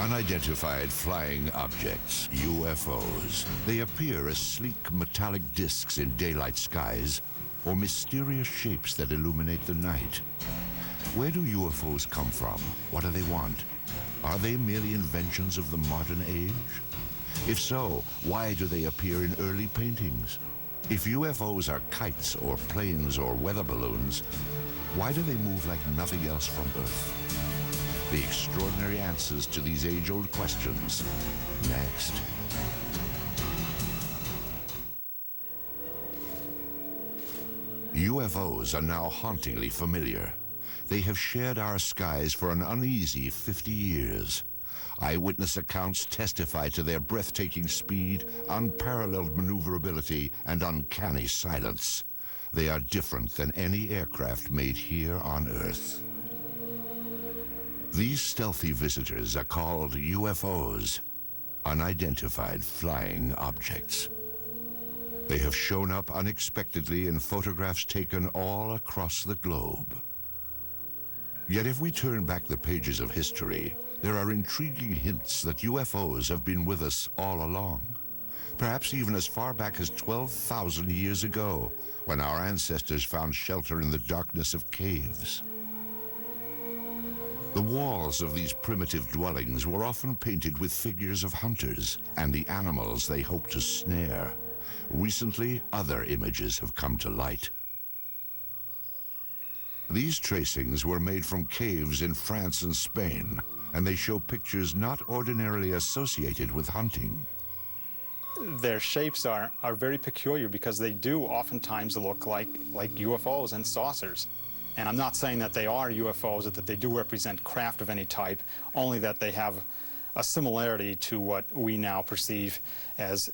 Unidentified flying objects, UFOs. They appear as sleek metallic discs in daylight skies or mysterious shapes that illuminate the night. Where do UFOs come from? What do they want? Are they merely inventions of the modern age? If so, why do they appear in early paintings? If UFOs are kites or planes or weather balloons, why do they move like nothing else from Earth? The extraordinary answers to these age-old questions, next. UFOs are now hauntingly familiar. They have shared our skies for an uneasy 50 years. Eyewitness accounts testify to their breathtaking speed, unparalleled maneuverability, and uncanny silence. They are different than any aircraft made here on Earth. These stealthy visitors are called UFOs, unidentified flying objects. They have shown up unexpectedly in photographs taken all across the globe. Yet if we turn back the pages of history, there are intriguing hints that UFOs have been with us all along. Perhaps even as far back as 12,000 years ago, when our ancestors found shelter in the darkness of caves. The walls of these primitive dwellings were often painted with figures of hunters and the animals they hoped to snare. Recently, other images have come to light. These tracings were made from caves in France and Spain, and they show pictures not ordinarily associated with hunting. Their shapes are very peculiar because they do oftentimes look like UFOs and saucers. And I'm not saying that they are UFOs, that they do represent craft of any type, only that they have a similarity to what we now perceive as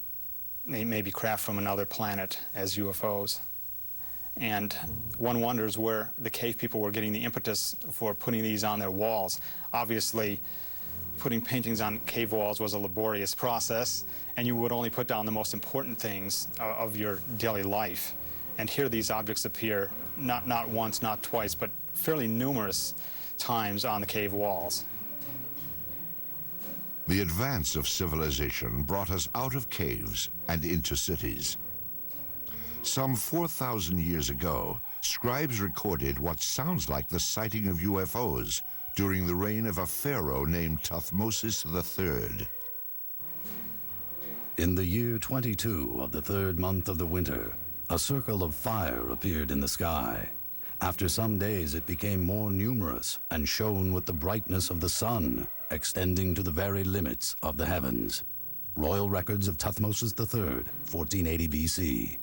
maybe craft from another planet as UFOs. And one wonders where the cave people were getting the impetus for putting these on their walls. Obviously, putting paintings on cave walls was a laborious process, and you would only put down the most important things of your daily life. And here these objects appear not once, not twice, but fairly numerous times on the cave walls. The advance of civilization brought us out of caves and into cities. Some 4,000 years ago, scribes recorded what sounds like the sighting of UFOs during the reign of a pharaoh named Thutmose III. In the year 22 of the third month of the winter, a circle of fire appeared in the sky. After some days, it became more numerous and shone with the brightness of the sun, extending to the very limits of the heavens. Royal Records of Thutmose III, 1480 BC.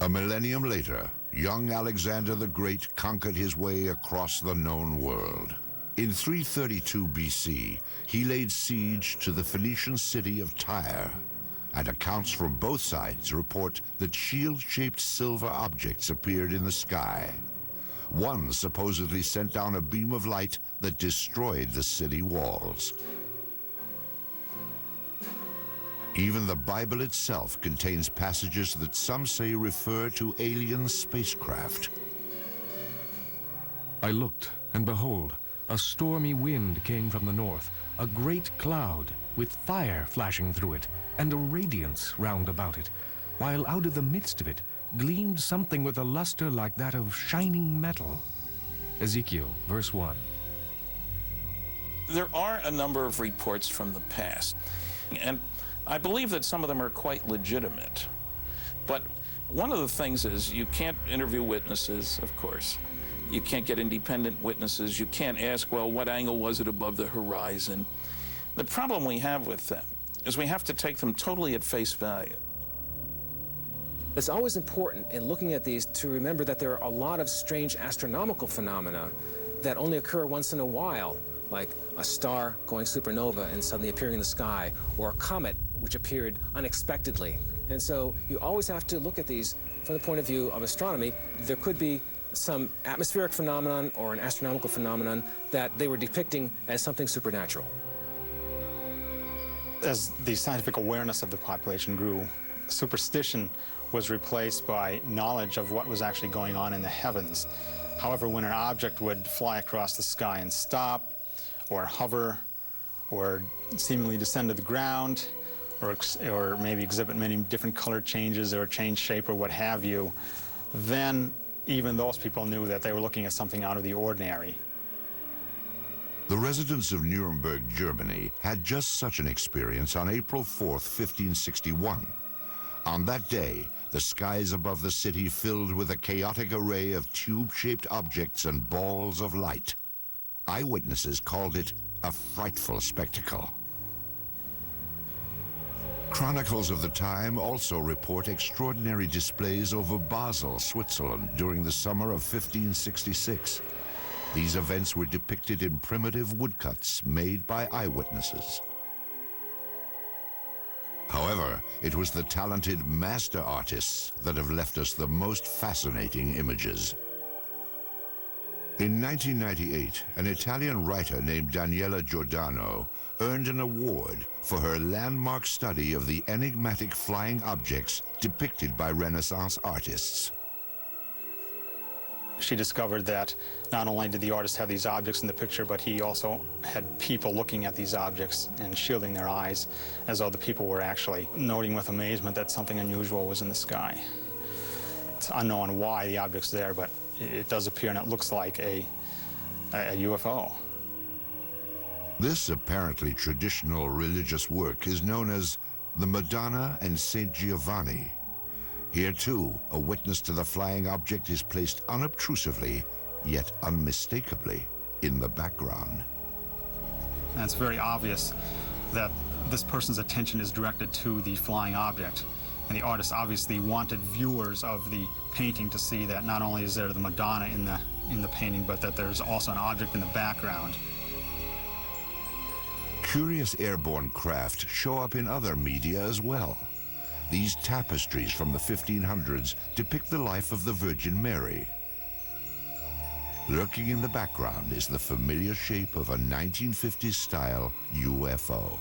A millennium later, young Alexander the Great conquered his way across the known world. In 332 BC, he laid siege to the Phoenician city of Tyre, and accounts from both sides report that shield-shaped silver objects appeared in the sky. One supposedly sent down a beam of light that destroyed the city walls. Even the Bible itself contains passages that some say refer to alien spacecraft. I looked, and behold, a stormy wind came from the north, a great cloud with fire flashing through it, and a radiance round about it, while out of the midst of it gleamed something with a luster like that of shining metal. Ezekiel, verse 1. There are a number of reports from the past, and I believe that some of them are quite legitimate. But one of the things is you can't interview witnesses, of course. You can't get independent witnesses. You can't ask, well, what angle was it above the horizon? The problem we have with them is we have to take them totally at face value. It's always important in looking at these to remember that there are a lot of strange astronomical phenomena that only occur once in a while, like a star going supernova and suddenly appearing in the sky, or a comet which appeared unexpectedly. And so you always have to look at these from the point of view of astronomy. There could be some atmospheric phenomenon or an astronomical phenomenon that they were depicting as something supernatural. As the scientific awareness of the population grew, superstition was replaced by knowledge of what was actually going on in the heavens. However, when an object would fly across the sky and stop, or hover or seemingly descend to the ground or maybe exhibit many different color changes or change shape or what have you, then even those people knew that they were looking at something out of the ordinary. The residents of Nuremberg, Germany, had just such an experience on April 4th, 1561. On that day, the skies above the city filled with a chaotic array of tube-shaped objects and balls of light. Eyewitnesses called it a frightful spectacle. Chronicles of the time also report extraordinary displays over Basel, Switzerland, during the summer of 1566. These events were depicted in primitive woodcuts made by eyewitnesses. However, it was the talented master artists that have left us the most fascinating images. In 1998, an Italian writer named Daniela Giordano earned an award for her landmark study of the enigmatic flying objects depicted by Renaissance artists. She discovered that not only did the artist have these objects in the picture, but he also had people looking at these objects and shielding their eyes as though the people were actually noting with amazement that something unusual was in the sky. It's unknown why the object's there, but it does appear and it looks like a UFO. This apparently traditional religious work is known as the Madonna and Saint Giovanni. Here, too, a witness to the flying object is placed unobtrusively, yet unmistakably, in the background. And it's very obvious that this person's attention is directed to the flying object. And the artist obviously wanted viewers of the painting to see that not only is there the Madonna in the painting, but that there's also an object in the background. Curious airborne craft show up in other media as well. These tapestries from the 1500s depict the life of the Virgin Mary. Lurking in the background is the familiar shape of a 1950s-style UFO.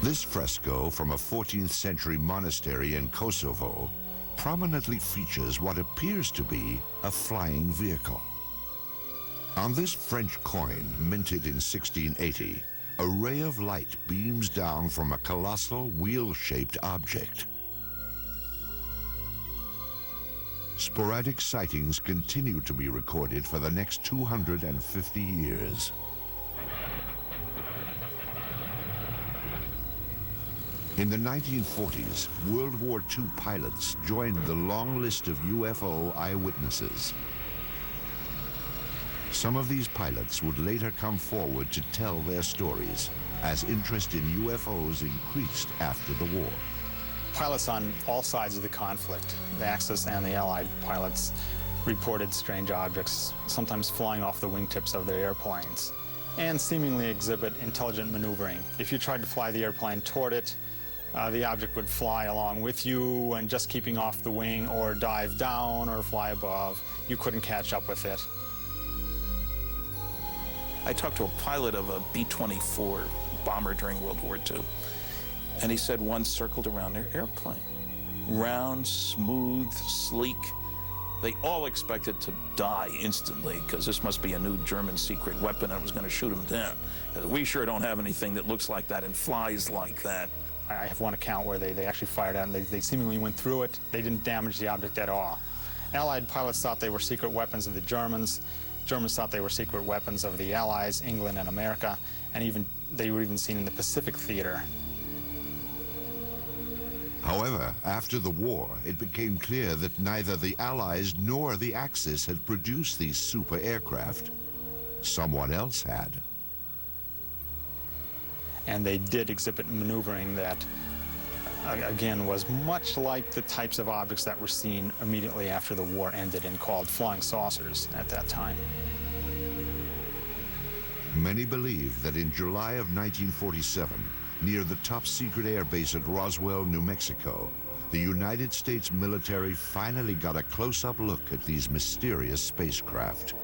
This fresco from a 14th century monastery in Kosovo prominently features what appears to be a flying vehicle. On this French coin, minted in 1680, a ray of light beams down from a colossal wheel-shaped object. Sporadic sightings continue to be recorded for the next 250 years. In the 1940s, World War II pilots joined the long list of UFO eyewitnesses. Some of these pilots would later come forward to tell their stories as interest in UFOs increased after the war. Pilots on all sides of the conflict, the Axis and the Allied pilots, reported strange objects, sometimes flying off the wingtips of their airplanes, and seemingly exhibit intelligent maneuvering. If you tried to fly the airplane toward it, the object would fly along with you and just keeping off the wing or dive down or fly above. You couldn't catch up with it. I talked to a pilot of a B-24 bomber during World War II, and he said one circled around their airplane. Round, smooth, sleek. They all expected to die instantly because this must be a new German secret weapon that was going to shoot them down. We sure don't have anything that looks like that and flies like that. I have one account where they actually fired at it and they seemingly went through it. They didn't damage the object at all. Allied pilots thought they were secret weapons of the Germans. Germans thought they were secret weapons of the Allies, England and America, and they were even seen in the Pacific theater. However, after the war, it became clear that neither the Allies nor the Axis had produced these super aircraft. Someone else had. And they did exhibit maneuvering that, again, was much like the types of objects that were seen immediately after the war ended and called flying saucers at that time. Many believe that in July of 1947, near the top-secret air base at Roswell, New Mexico, the United States military finally got a close-up look at these mysterious spacecraft.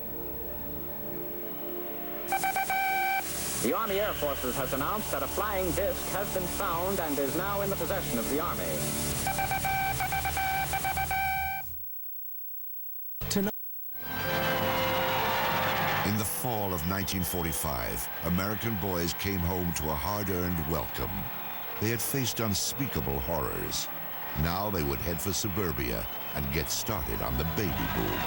The Army Air Forces has announced that a flying disc has been found and is now in the possession of the Army. In the fall of 1945, American boys came home to a hard-earned welcome. They had faced unspeakable horrors. Now they would head for suburbia and get started on the baby boom.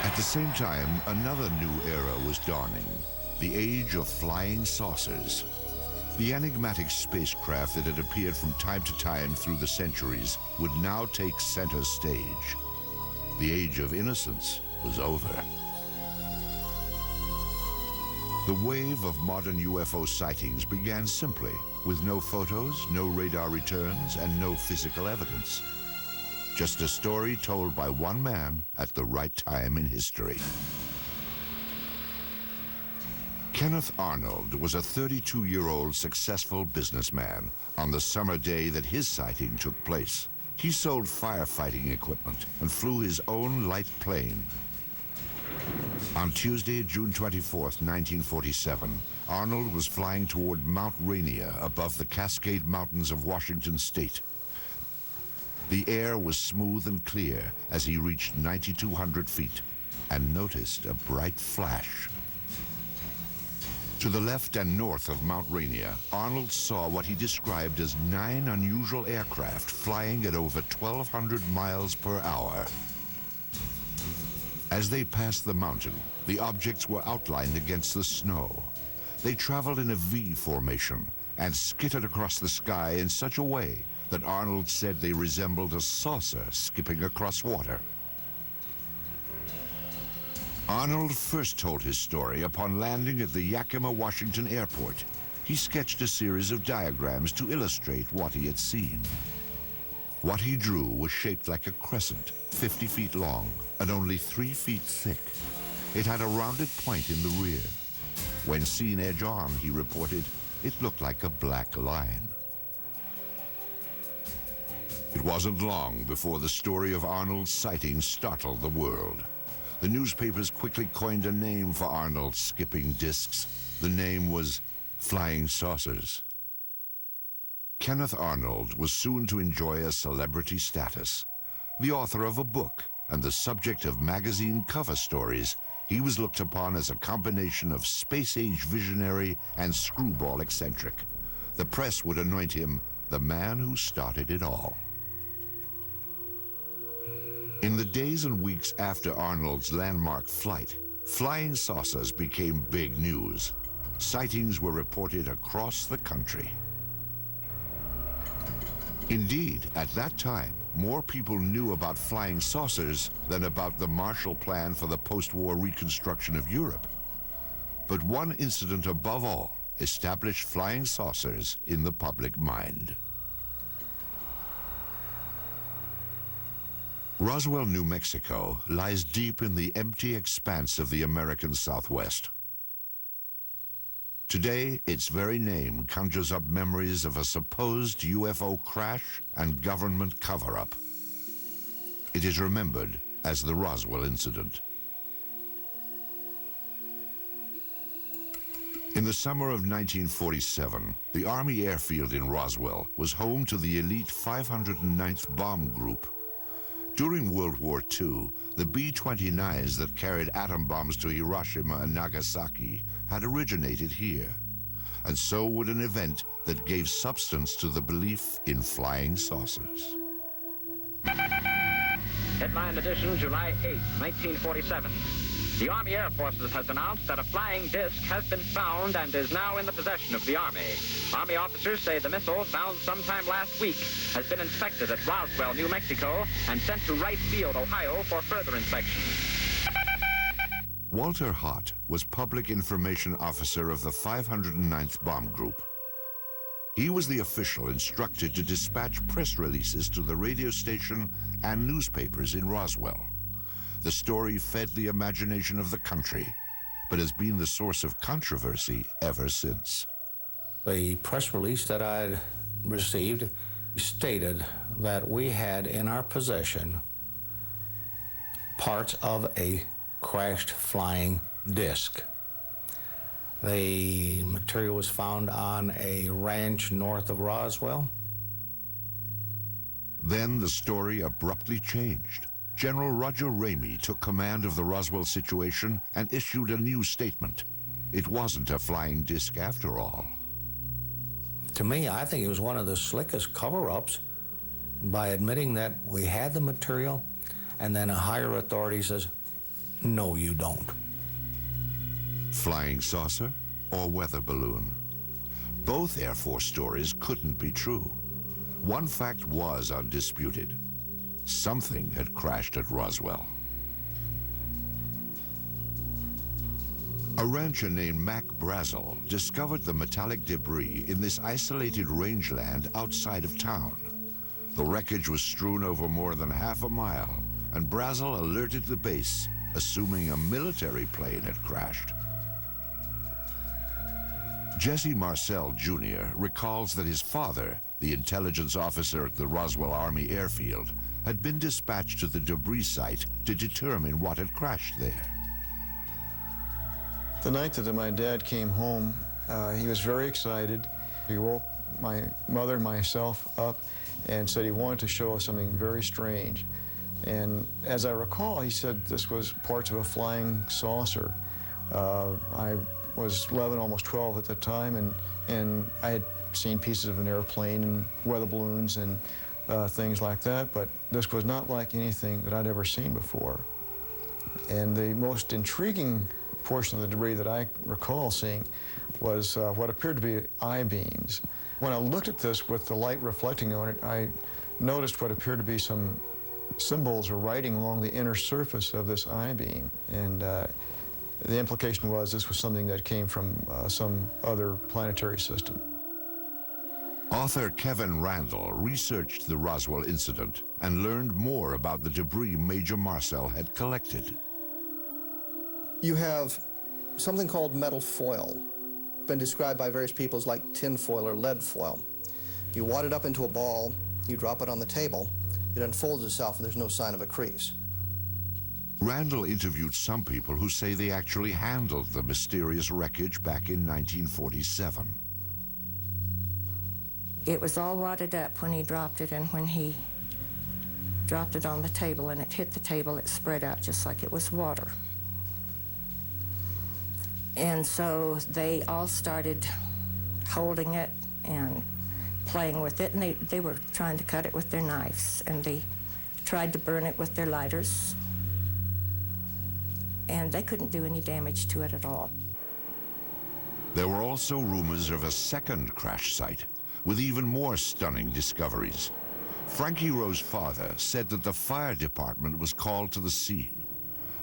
At the same time, another new era was dawning, the age of flying saucers. The enigmatic spacecraft that had appeared from time to time through the centuries would now take center stage. The age of innocence was over. The wave of modern UFO sightings began simply, with no photos, no radar returns, and no physical evidence. Just a story told by one man at the right time in history. Kenneth Arnold was a 32-year-old successful businessman on the summer day that his sighting took place. He sold firefighting equipment and flew his own light plane. On Tuesday, June 24th, 1947, Arnold was flying toward Mount Rainier above the Cascade Mountains of Washington State. The air was smooth and clear as he reached 9,200 feet and noticed a bright flash. To the left and north of Mount Rainier, Arnold saw what he described as 9 unusual aircraft flying at over 1,200 miles per hour. As they passed the mountain, the objects were outlined against the snow. They traveled in a V formation and skittered across the sky in such a way that Arnold said they resembled a saucer skipping across water. Arnold first told his story upon landing at the Yakima, Washington airport. He sketched a series of diagrams to illustrate what he had seen. What he drew was shaped like a crescent, 50 feet long and only 3 feet thick. It had a rounded point in the rear. When seen edge on, he reported, it looked like a black line. It wasn't long before the story of Arnold's sighting startled the world. The newspapers quickly coined a name for Arnold's skipping discs. The name was flying saucers. Kenneth Arnold was soon to enjoy a celebrity status. The author of a book and the subject of magazine cover stories, he was looked upon as a combination of space-age visionary and screwball eccentric. The press would anoint him the man who started it all. In the days and weeks after Arnold's landmark flight, flying saucers became big news. Sightings were reported across the country. Indeed, at that time, more people knew about flying saucers than about the Marshall Plan for the post-war reconstruction of Europe. But one incident above all established flying saucers in the public mind. Roswell, New Mexico lies deep in the empty expanse of the American Southwest. Today, its very name conjures up memories of a supposed UFO crash and government cover-up. It is remembered as the Roswell incident. In the summer of 1947, the Army airfield in Roswell was home to the elite 509th Bomb Group. During World War II, the B-29s that carried atom bombs to Hiroshima and Nagasaki had originated here. And so would an event that gave substance to the belief in flying saucers. Headline edition, July 8, 1947. The Army Air Forces has announced that a flying disc has been found and is now in the possession of the Army. Army officers say the missile, found sometime last week, has been inspected at Roswell, New Mexico, and sent to Wright Field, Ohio, for further inspection. Walter Hott was Public Information Officer of the 509th Bomb Group. He was the official instructed to dispatch press releases to the radio station and newspapers in Roswell. The story fed the imagination of the country, but has been the source of controversy ever since. The press release that I'd received stated that we had in our possession parts of a crashed flying disc. The material was found on a ranch north of Roswell. Then the story abruptly changed. General Roger Ramey took command of the Roswell situation and issued a new statement. It wasn't a flying disc after all. To me, I think it was one of the slickest cover-ups by admitting that we had the material, and then a higher authority says, no, you don't. Flying saucer or weather balloon? Both Air Force stories couldn't be true. One fact was undisputed. Something had crashed at Roswell. A rancher named Mac Brazel discovered the metallic debris in this isolated rangeland outside of town. The wreckage was strewn over more than half a mile, and Brazel alerted the base, assuming a military plane had crashed. Jesse Marcel Jr. recalls that his father, the intelligence officer at the Roswell Army Airfield, had been dispatched to the debris site to determine what had crashed there. The night that my dad came home, he was very excited. He woke my mother and myself up and said he wanted to show us something very strange. And as I recall, he said this was parts of a flying saucer. I was 11, almost 12 at the time, and I had seen pieces of an airplane and weather balloons and things like that, but this was not like anything that I'd ever seen before. And the most intriguing portion of the debris that I recall seeing was what appeared to be I-beams. When I looked at this with the light reflecting on it, I noticed what appeared to be some symbols or writing along the inner surface of this I-beam. And the implication was this was something that came from some other planetary system. Author Kevin Randall researched the Roswell incident and learned more about the debris Major Marcel had collected. You have something called metal foil, been described by various people as like tin foil or lead foil. You wad it up into a ball, you drop it on the table, it unfolds itself and there's no sign of a crease. Randall interviewed some people who say they actually handled the mysterious wreckage back in 1947. It was all wadded up when he dropped it, and when he dropped it on the table and it hit the table, it spread out just like it was water. And so they all started holding it and playing with it, and they were trying to cut it with their knives, and they tried to burn it with their lighters, and they couldn't do any damage to it at all. There were also rumors of a second crash site with even more stunning discoveries. Frankie Rowe's father said that the fire department was called to the scene.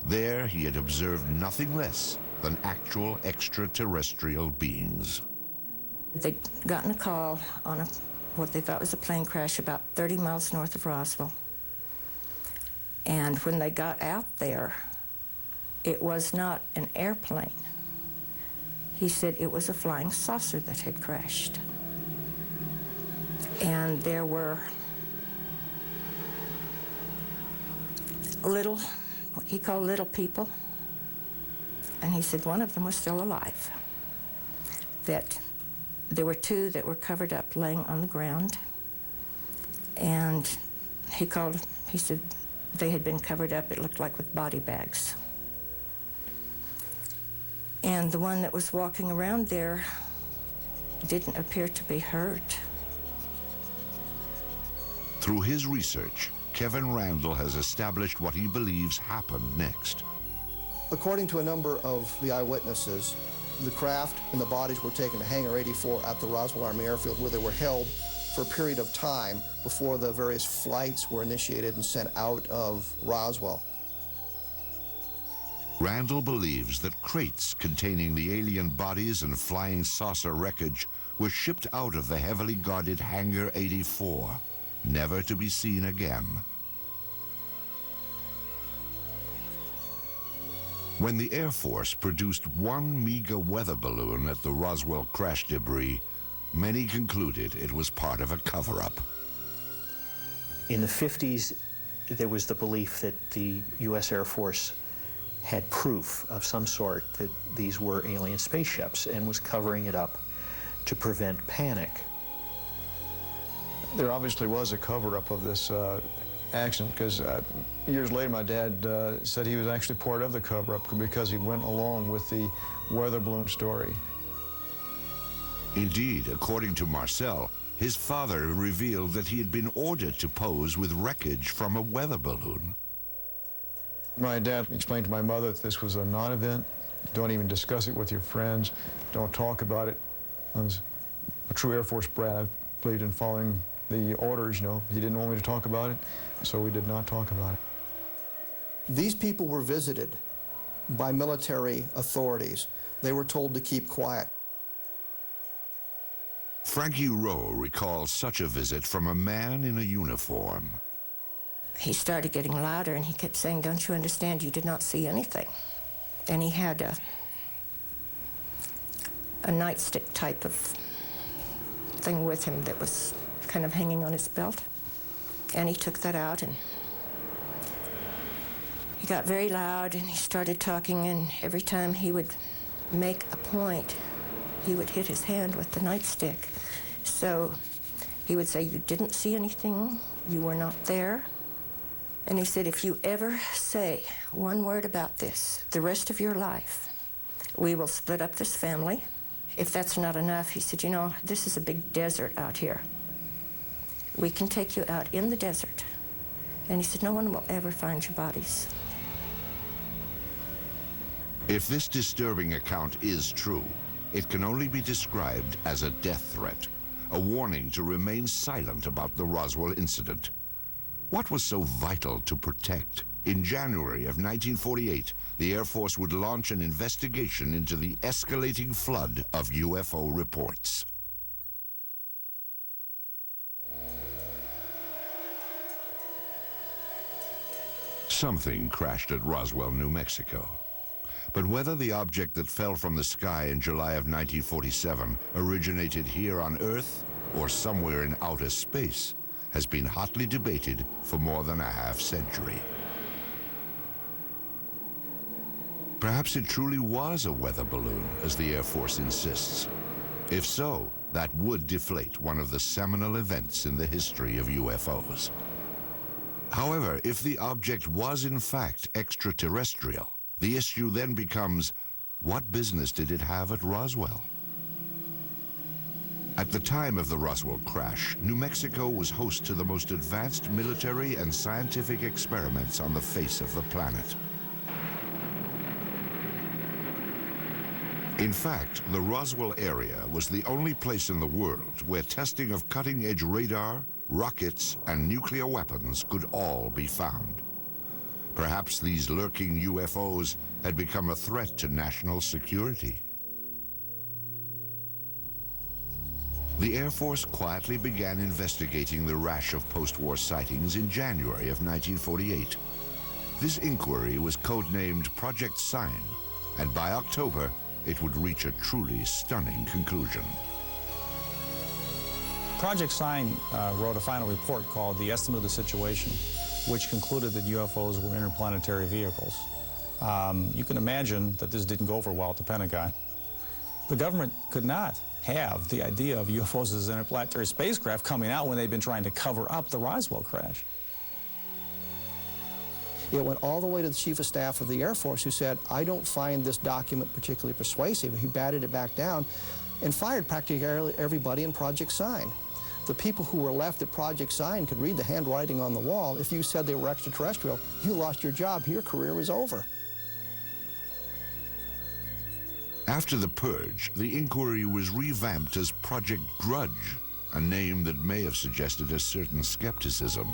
There he had observed nothing less than actual extraterrestrial beings. They'd gotten a call on what they thought was a plane crash about 30 miles north of Roswell. And when they got out there, it was not an airplane. He said it was a flying saucer that had crashed. And there were little, what he called little people. And he said one of them was still alive. That there were two that were covered up laying on the ground. And he said they had been covered up, it looked like with body bags. And the one that was walking around there didn't appear to be hurt. Through his research, Kevin Randall has established what he believes happened next. According to a number of the eyewitnesses, the craft and the bodies were taken to Hangar 84 at the Roswell Army Airfield, where they were held for a period of time before the various flights were initiated and sent out of Roswell. Randall believes that crates containing the alien bodies and flying saucer wreckage were shipped out of the heavily guarded Hangar 84, never to be seen again. When the Air Force produced one meager weather balloon at the Roswell crash debris, many concluded it was part of a cover-up. In the 50s, there was the belief that the U.S. Air Force had proof of some sort that these were alien spaceships and was covering it up to prevent panic. There obviously was a cover-up of this accident, because years later my dad said he was actually part of the cover-up because he went along with the weather balloon story. Indeed, according to Marcel, his father revealed that he had been ordered to pose with wreckage from a weather balloon. My dad explained to my mother that this was a non-event. Don't even discuss it with your friends. Don't talk about it. I was a true Air Force brat. I believed in following the orders, you know. He didn't want me to talk about it, so we did not talk about it. These people were visited by military authorities. They were told to keep quiet. Frankie Rowe recalls such a visit from a man in a uniform. He started getting louder, and he kept saying, "Don't you understand? You did not see anything." And he had a nightstick type of thing with him that was kind of hanging on his belt. And he took that out, and he got very loud, and he started talking, and every time he would make a point, he would hit his hand with the nightstick. So he would say, "You didn't see anything, you were not there." And he said, "If you ever say one word about this the rest of your life, we will split up this family. If that's not enough," he said, "you know, this is a big desert out here. We can take you out in the desert." And he said, "No one will ever find your bodies." If this disturbing account is true, it can only be described as a death threat, a warning to remain silent about the Roswell incident. What was so vital to protect? In January of 1948, the Air Force would launch an investigation into the escalating flood of UFO reports. Something crashed at Roswell, New Mexico. But whether the object that fell from the sky in July of 1947 originated here on Earth or somewhere in outer space has been hotly debated for more than a half-century. Perhaps it truly was a weather balloon, as the Air Force insists. If so, that would deflate one of the seminal events in the history of UFOs. However, if the object was in fact extraterrestrial, the issue then becomes, what business did it have at Roswell? At the time of the Roswell crash, New Mexico was host to the most advanced military and scientific experiments on the face of the planet. In fact, the Roswell area was the only place in the world where testing of cutting-edge radar, rockets, and nuclear weapons could all be found. Perhaps these lurking UFOs had become a threat to national security. The Air Force quietly began investigating the rash of post-war sightings in January of 1948. This inquiry was codenamed Project Sign, and by October, it would reach a truly stunning conclusion. Project Sign wrote a final report called The Estimate of the Situation, which concluded that UFOs were interplanetary vehicles. You can imagine that this didn't go over well at the Pentagon. The government could not have the idea of UFOs as interplanetary spacecraft coming out when they've been trying to cover up the Roswell crash. It went all the way to the Chief of Staff of the Air Force, who said, "I don't find this document particularly persuasive." He batted it back down and fired practically everybody in Project Sign. The people who were left at Project Sign could read the handwriting on the wall. If you said they were extraterrestrial, you lost your job. Your career was over. After the purge, the inquiry was revamped as Project Grudge, a name that may have suggested a certain skepticism.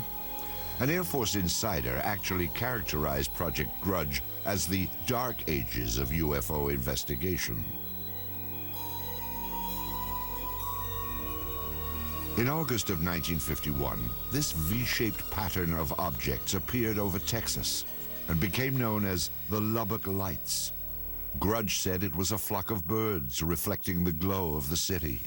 An Air Force insider actually characterized Project Grudge as the dark ages of UFO investigation. In August of 1951, this V-shaped pattern of objects appeared over Texas and became known as the Lubbock Lights. Grudge said it was a flock of birds reflecting the glow of the city.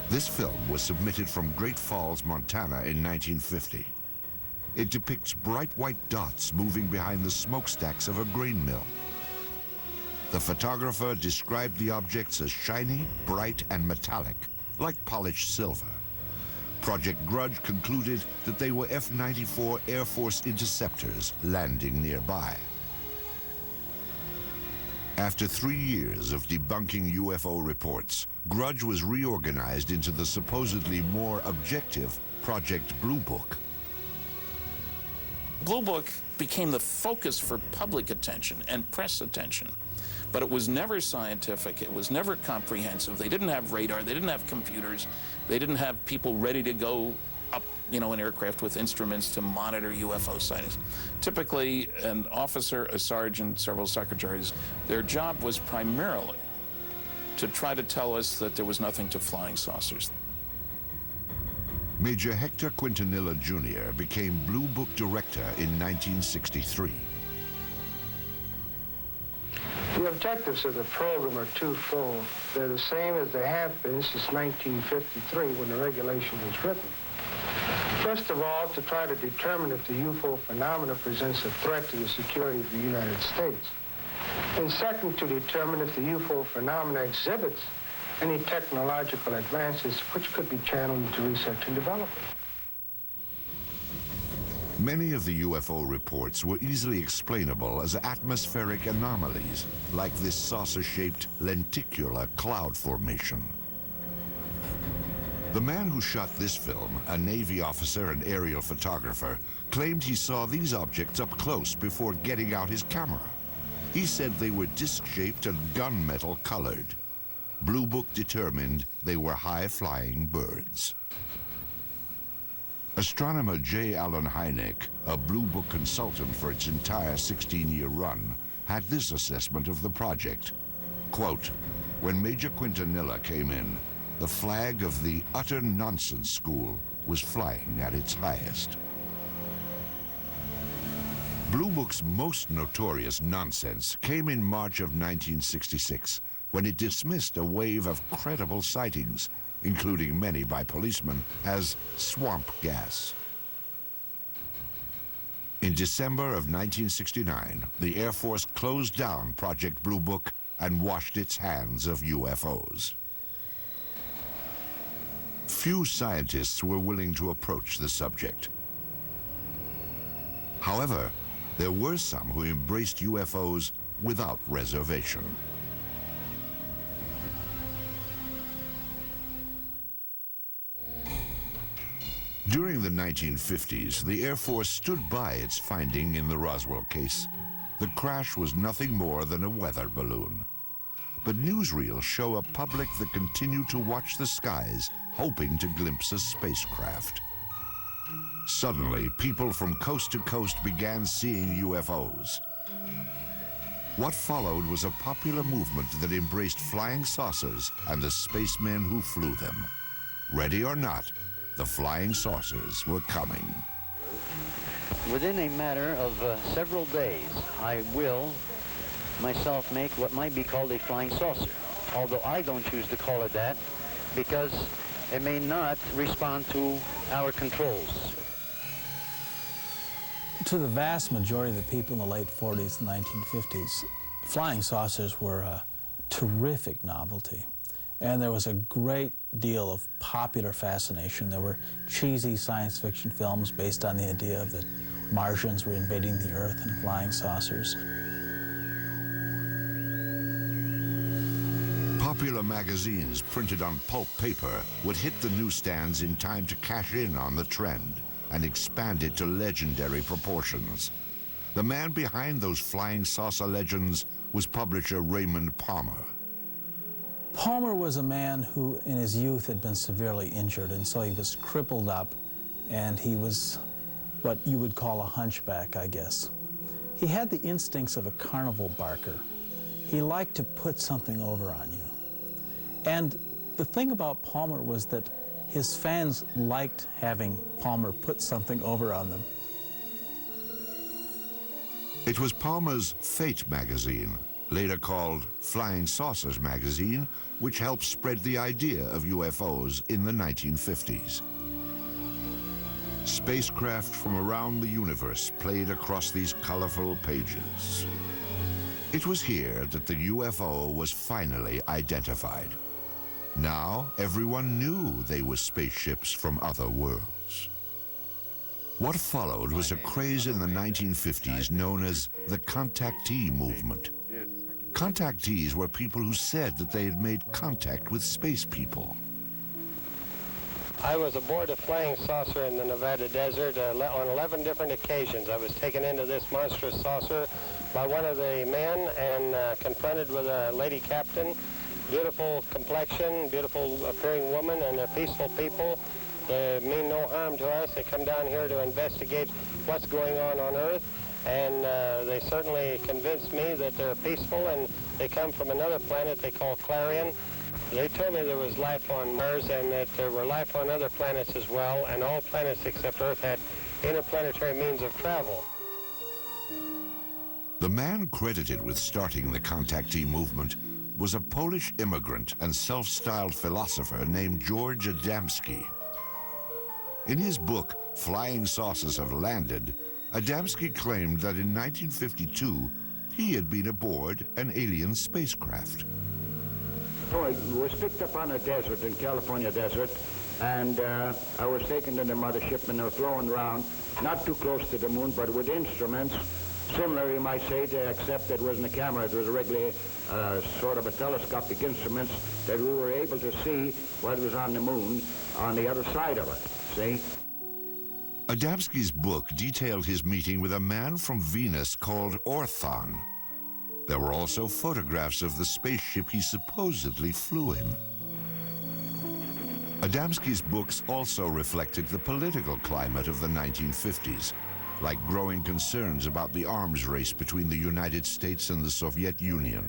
This film was submitted from Great Falls, Montana in 1950. It depicts bright white dots moving behind the smokestacks of a grain mill. The photographer described the objects as shiny, bright, and metallic, like polished silver. Project Grudge concluded that they were F-94 Air Force interceptors landing nearby. After 3 years of debunking UFO reports, Grudge was reorganized into the supposedly more objective Project Blue Book. Blue Book became the focus for public attention and press attention, but it was never scientific, it was never comprehensive. They didn't have radar, they didn't have computers, they didn't have people ready to go up, in aircraft with instruments to monitor UFO sightings. Typically, an officer, a sergeant, several secretaries, their job was primarily to try to tell us that there was nothing to flying saucers. Major Hector Quintanilla Jr. became Blue Book director in 1963. The objectives of the program are twofold. They're the same as they have been since 1953 when the regulation was written. First of all, to try to determine if the UFO phenomena presents a threat to the security of the United States. And second, to determine if the UFO phenomena exhibits any technological advances which could be channeled into research and development. Many of the UFO reports were easily explainable as atmospheric anomalies, like this saucer-shaped lenticular cloud formation. The man who shot this film, a Navy officer and aerial photographer, claimed he saw these objects up close before getting out his camera. He said they were disc-shaped and gunmetal colored. Blue Book determined they were high-flying birds. Astronomer J. Allen Hynek, a Blue Book consultant for its entire 16-year run, had this assessment of the project. Quote, "When Major Quintanilla came in, the flag of the utter nonsense school was flying at its highest." Blue Book's most notorious nonsense came in March of 1966, when it dismissed a wave of credible sightings, including many by policemen, as swamp gas. In December of 1969, the Air Force closed down Project Blue Book and washed its hands of UFOs. Few scientists were willing to approach the subject. However, there were some who embraced UFOs without reservation. During the 1950s, the Air Force stood by its finding in the Roswell case. The crash was nothing more than a weather balloon. But newsreels show a public that continue to watch the skies, hoping to glimpse a spacecraft. Suddenly, people from coast to coast began seeing UFOs. What followed was a popular movement that embraced flying saucers and the spacemen who flew them. Ready or not, the flying saucers were coming. Within a matter of several days, I will myself make what might be called a flying saucer, although I don't choose to call it that because it may not respond to our controls. To the vast majority of the people in the late 40s and 1950s, flying saucers were a terrific novelty. And there was a great deal of popular fascination. There were cheesy science fiction films based on the idea that Martians were invading the Earth in flying saucers. Popular magazines printed on pulp paper would hit the newsstands in time to cash in on the trend and expand it to legendary proportions. The man behind those flying saucer legends was publisher Raymond Palmer. Palmer was a man who, in his youth, had been severely injured, and so he was crippled up, and he was what you would call a hunchback, I guess. He had the instincts of a carnival barker. He liked to put something over on you. And the thing about Palmer was that his fans liked having Palmer put something over on them. It was Palmer's Fate magazine, later called Flying Saucers magazine, which helped spread the idea of UFOs in the 1950s. Spacecraft from around the universe played across these colorful pages. It was here that the UFO was finally identified. Now everyone knew they were spaceships from other worlds. What followed was a craze in the 1950s known as the contactee movement. Contactees were people who said that they had made contact with space people. I was aboard a flying saucer in the Nevada desert on 11 different occasions. I was taken into this monstrous saucer by one of the men and confronted with a lady captain. Beautiful complexion, beautiful appearing woman, and they're peaceful people. They mean no harm to us. They come down here to investigate what's going on Earth, and they certainly convinced me that they're peaceful, and they come from another planet they call Clarion. They told me there was life on Mars and that there were life on other planets as well, and all planets except Earth had interplanetary means of travel. The man credited with starting the contactee movement was a Polish immigrant and self-styled philosopher named George Adamski. In his book, Flying Saucers Have Landed, Adamski claimed that in 1952, he had been aboard an alien spacecraft. So I was picked up on a desert, in California desert, and I was taken to the mothership, and they were flown around, not too close to the moon, but with instruments, similar, you might say, except it wasn't a camera, it was a regular sort of a telescopic instruments that we were able to see what was on the moon on the other side of it, see? Adamski's book detailed his meeting with a man from Venus called Orthon. There were also photographs of the spaceship he supposedly flew in. Adamski's books also reflected the political climate of the 1950s, like growing concerns about the arms race between the United States and the Soviet Union.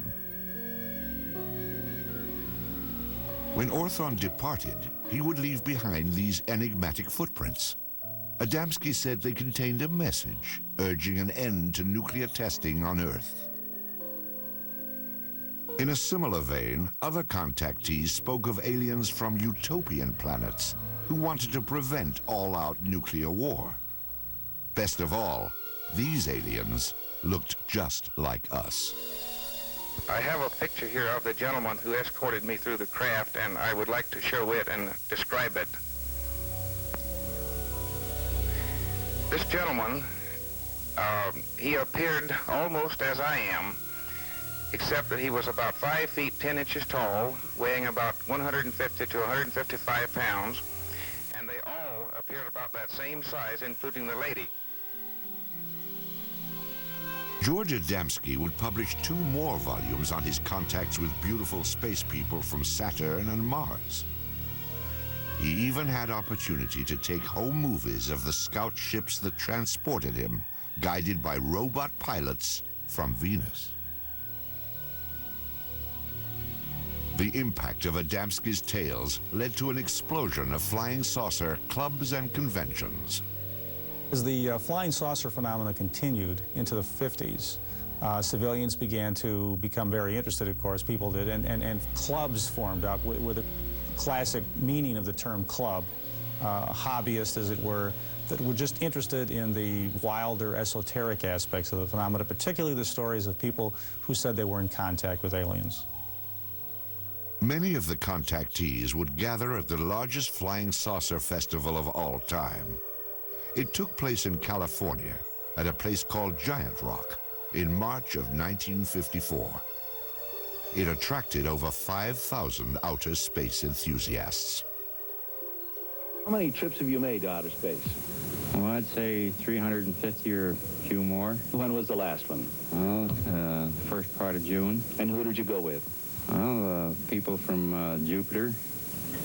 When Orthon departed, he would leave behind these enigmatic footprints. Adamski said they contained a message urging an end to nuclear testing on Earth. In a similar vein, other contactees spoke of aliens from utopian planets who wanted to prevent all-out nuclear war. Best of all, these aliens looked just like us. I have a picture here of the gentleman who escorted me through the craft, and I would like to show it and describe it. This gentleman, he appeared almost as I am, except that he was about 5 feet 10 inches tall, weighing about 150 to 155 pounds, and they all appeared about that same size, including the lady. George Adamski would publish 2 more volumes on his contacts with beautiful space people from Saturn and Mars. He even had opportunity to take home movies of the scout ships that transported him, guided by robot pilots from Venus. The impact of Adamski's tales led to an explosion of flying saucer clubs and conventions. As the flying saucer phenomena continued into the 50s, civilians began to become very interested, of course, people did, and clubs formed up with a classic meaning of the term club, hobbyists, as it were, that were just interested in the wilder, esoteric aspects of the phenomena, particularly the stories of people who said they were in contact with aliens. Many of the contactees would gather at the largest flying saucer festival of all time. It took place in California at a place called Giant Rock in March of 1954. It attracted over 5,000 outer space enthusiasts. How many trips have you made to outer space? Well, I'd say 350 or a few more. When was the last one? Well, first part of June. And who did you go with? Well, people from Jupiter.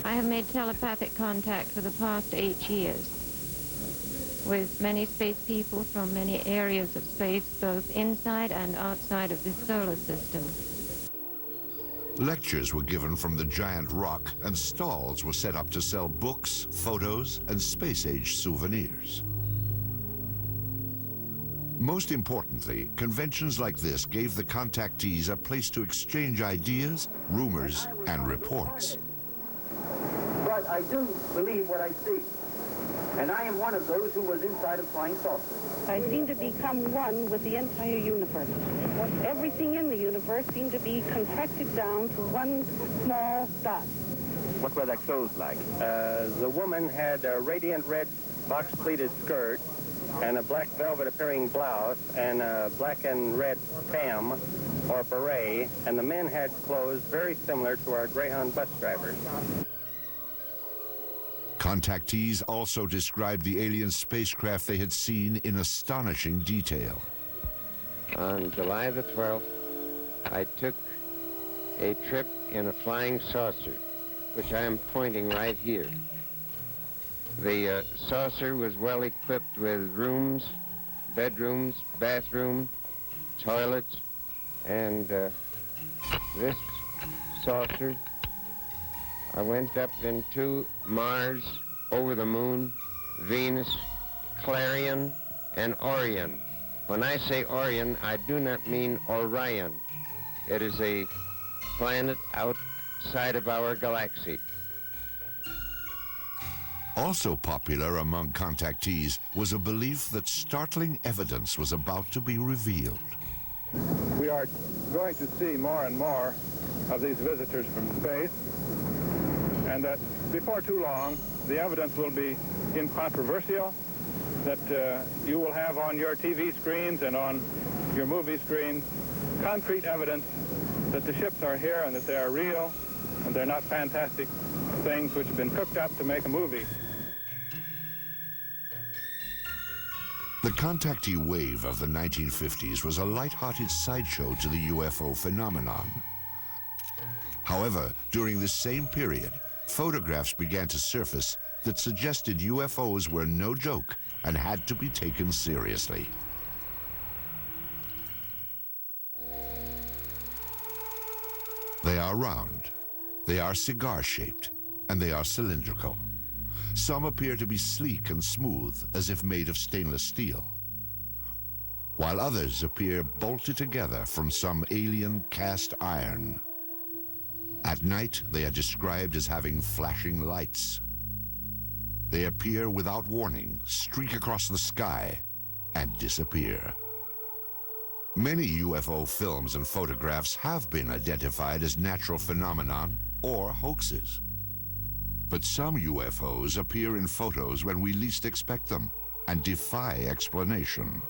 I have made telepathic contact for the past 8 years with many space people from many areas of space, both inside and outside of the solar system. Lectures were given from the Giant Rock, and stalls were set up to sell books, photos, and space-age souvenirs. Most importantly, conventions like this gave the contactees a place to exchange ideas, rumors, and reports. But I do believe what I see. And I am one of those who was inside a flying saucer. I seem to become one with the entire universe. Everything in the universe seemed to be contracted down to one small dot. What were their clothes like? The woman had a radiant red box-pleated skirt and a black velvet appearing blouse and a black and red tam or beret, and the men had clothes very similar to our Greyhound bus drivers. Contactees also described the alien spacecraft they had seen in astonishing detail. On July the 12th, I took a trip in a flying saucer, which I am pointing right here. The saucer was well equipped with rooms, bedrooms, bathroom, toilets, and this saucer, I went up into Mars, over the moon, Venus, Clarion, and Orion. When I say Orion, I do not mean Orion. It is a planet outside of our galaxy. Also popular among contactees was a belief that startling evidence was about to be revealed. We are going to see more and more of these visitors from space, and that before too long, the evidence will be incontrovertible, that you will have on your TV screens and on your movie screens concrete evidence that the ships are here and that they are real, and they're not fantastic things which have been cooked up to make a movie. The contactee wave of the 1950s was a light-hearted sideshow to the UFO phenomenon. However, during this same period, photographs began to surface that suggested UFOs were no joke and had to be taken seriously. They are round, they are cigar-shaped, and they are cylindrical. Some appear to be sleek and smooth, as if made of stainless steel, while others appear bolted together from some alien cast iron. At night, they are described as having flashing lights. They appear without warning, streak across the sky, and disappear. Many UFO films and photographs have been identified as natural phenomenon or hoaxes. But some UFOs appear in photos when we least expect them and defy explanation.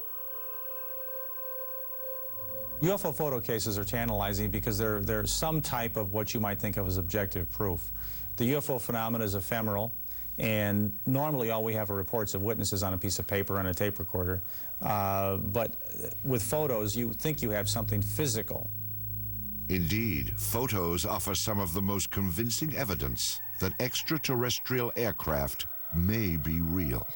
UFO photo cases are tantalizing because they're some type of what you might think of as objective proof. The UFO phenomenon is ephemeral, and normally all we have are reports of witnesses on a piece of paper and a tape recorder. But with photos, you think you have something physical. Indeed, photos offer some of the most convincing evidence that extraterrestrial aircraft may be real.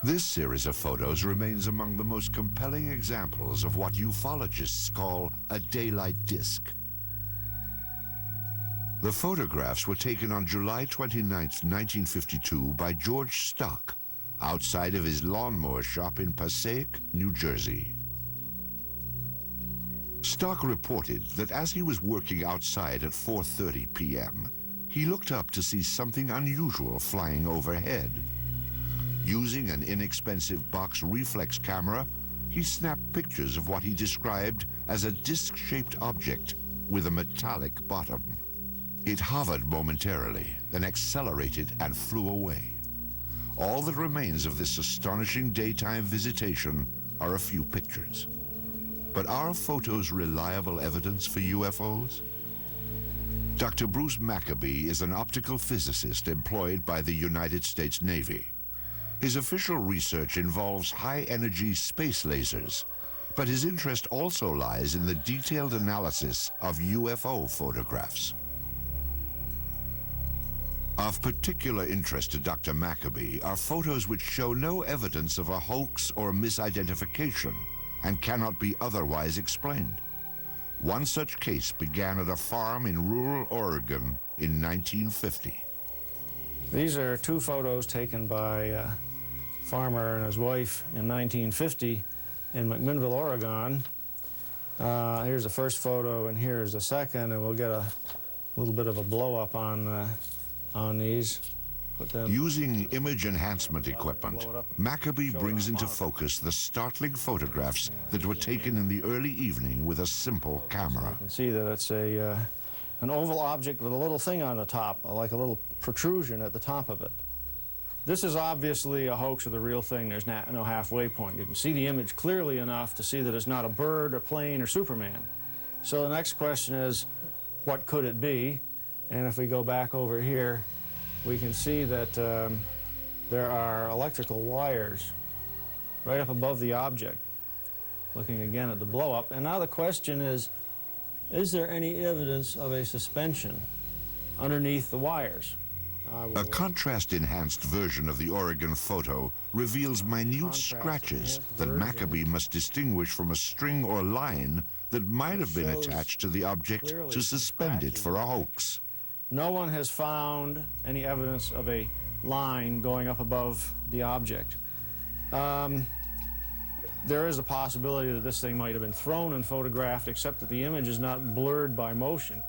This series of photos remains among the most compelling examples of what ufologists call a daylight disk. The photographs were taken on July 29, 1952 by George Stock, outside of his lawnmower shop in Passaic, New Jersey. Stock reported that as he was working outside at 4:30 p.m., he looked up to see something unusual flying overhead. Using an inexpensive box reflex camera, he snapped pictures of what he described as a disc-shaped object with a metallic bottom. It hovered momentarily, then accelerated and flew away. All that remains of this astonishing daytime visitation are a few pictures. But are photos reliable evidence for UFOs? Dr. Bruce Maccabee is an optical physicist employed by the United States Navy. His official research involves high-energy space lasers, but his interest also lies in the detailed analysis of UFO photographs. Of particular interest to Dr. Maccabee are photos which show no evidence of a hoax or misidentification and cannot be otherwise explained. One such case began at a farm in rural Oregon in 1950. These are two photos taken by a farmer and his wife in 1950 in McMinnville, Oregon. Here's the first photo and here's the second, and we'll get a little bit of a blow-up on these. Using image enhancement equipment, Maccabee brings into focus the startling photographs that were taken in the early evening with a simple camera. You can see that it's a an oval object with a little thing on the top, like a little protrusion at the top of it. This is obviously a hoax of the real thing. There's no halfway point. You can see the image clearly enough to see that it's not a bird, a plane, or Superman. So the next question is, what could it be? And if we go back over here, we can see that there are electrical wires right up above the object, looking again at the blow-up. And now the question is there any evidence of a suspension underneath the wires? A contrast-enhanced version of the Oregon photo reveals minute scratches that Maccabee must distinguish from a string or line that might have been attached to the object to suspend it for a hoax. No one has found any evidence of a line going up above the object. There is a possibility that this thing might have been thrown and photographed, except that the image is not blurred by motion.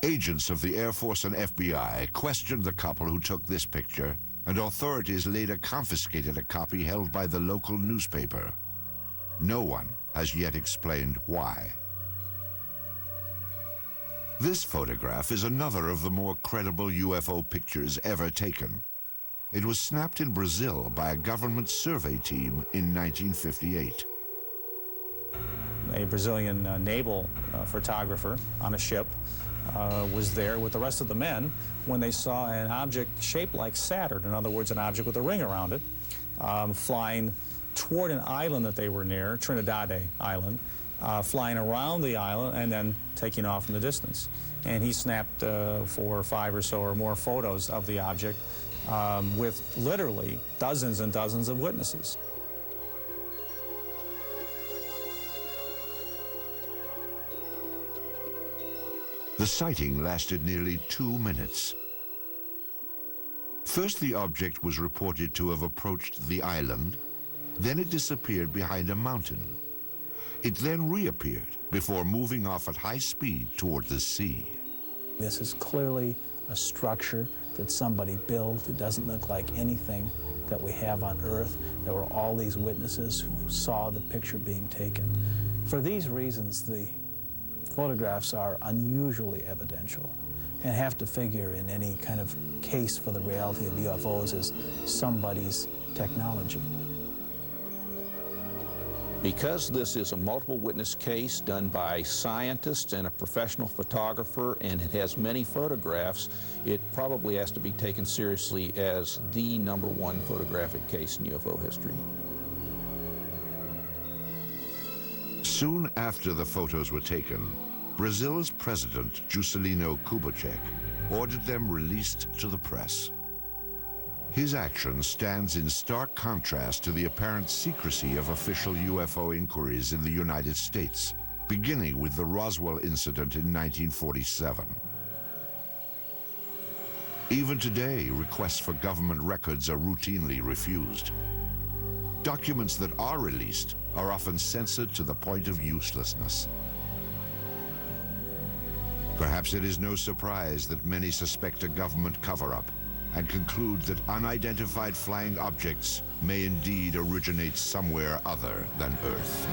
Agents of the Air Force and FBI questioned the couple who took this picture, and authorities later confiscated a copy held by the local newspaper. No one has yet explained why. This photograph is another of the more credible UFO pictures ever taken. It was snapped in Brazil by a government survey team in 1958. A Brazilian naval photographer on a ship was there with the rest of the men when they saw an object shaped like Saturn, in other words, an object with a ring around it, flying toward an island that they were near, Trinidad Island, flying around the island and then taking off in the distance. And he snapped 4 or 5 or so or more photos of the object with literally dozens and dozens of witnesses. The sighting lasted nearly 2 minutes. First, the object was reported to have approached the island. Then it disappeared behind a mountain. It then reappeared before moving off at high speed toward the sea. This is clearly a structure that somebody built. It doesn't look like anything that we have on Earth. There were all these witnesses who saw the picture being taken. For these reasons, the photographs are unusually evidential and have to figure in any kind of case for the reality of UFOs as somebody's technology. Because this is a multiple witness case done by scientists and a professional photographer, and it has many photographs, it probably has to be taken seriously as the #1 photographic case in UFO history. Soon after the photos were taken, Brazil's president, Juscelino Kubitschek, ordered them released to the press. His action stands in stark contrast to the apparent secrecy of official UFO inquiries in the United States, beginning with the Roswell incident in 1947. Even today, requests for government records are routinely refused. Documents that are released are often censored to the point of uselessness. Perhaps it is no surprise that many suspect a government cover-up and conclude that unidentified flying objects may indeed originate somewhere other than Earth.